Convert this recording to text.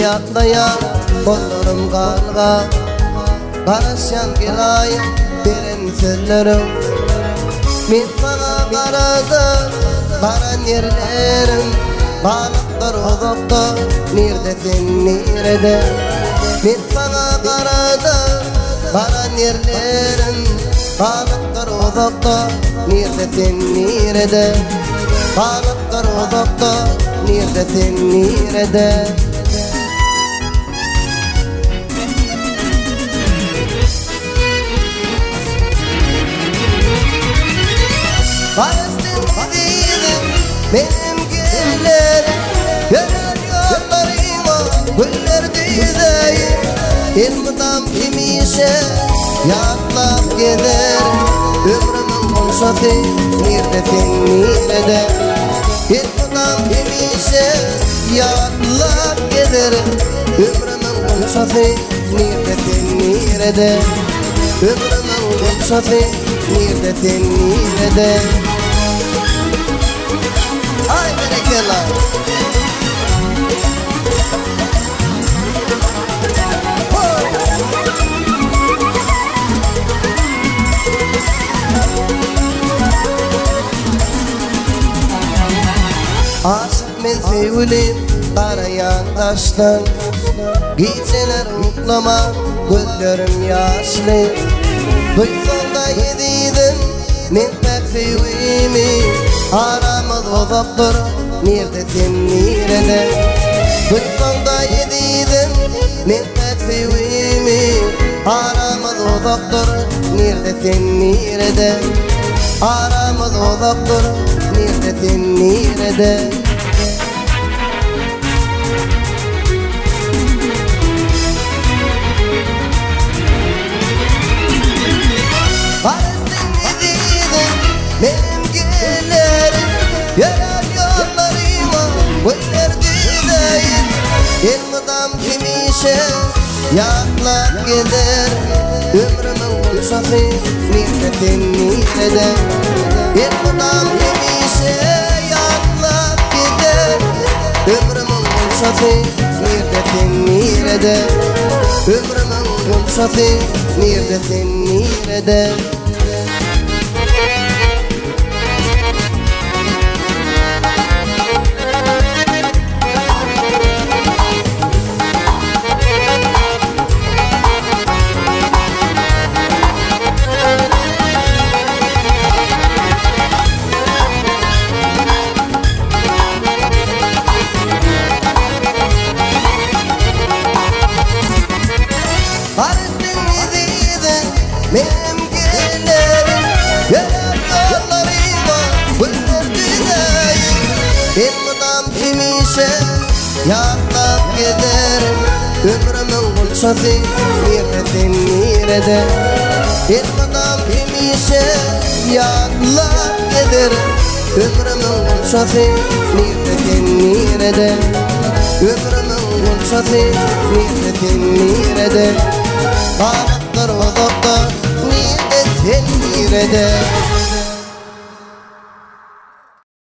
yatlayan kollarım karga, karasyan gilayım derin sözlerim. Min sana karadım, karan yerlerim, balıklar uzakta, neredesin nerede? Min sana karadım, karan yerlerim, balıklar uzakta, neredesin nerede? Balıklar uzakta, neredesin nerede? Palestin'deydim benim güllerim, gönül yollarıma güller düzeyim. İlmıdan imişe yatlap gider, ömrümün konuşatı neredesin nerede? İlmıdan imişe yatlap gider, ömrümün konuşatı neredesin nerede? Ömrümün konuşatı neredesin nerede? Ay berekeler. Aşık men sevgilim karayan taştan, geceler uklama gözlerim yaşlı. Duysan da yediydim men pek sevgimi, aramız uzaktır neredesin nerede? Duysan da yediydim men pek sevgimi, aramız uzaktır neredesin nerede? Aramız uzaktır neredesin nerede? Palestin'deydim benim güllerim, yörer yollarıma güller düzeyim. İlmıdan kimişe yatlap gider, ömrümün konuşatı neredesin nerede? İlmıdan kimişe yatlap gider, ömrümün konuşatı neredesin nerede? Ömrümün konuşatı neredesin nerede? Palestin'deydim benim güllerim, yörer yollarıma güller düzeyim. İlmıdan kimişe yatlap giderim, ömrümün konuşatı neredesin nerede? İlmıdan kimişe yatlap giderim, ömrümün konuşatı neredesin nerede? Ömrümün konuşatı neredesin nerede? Balıklar uzakta neredesin nerede?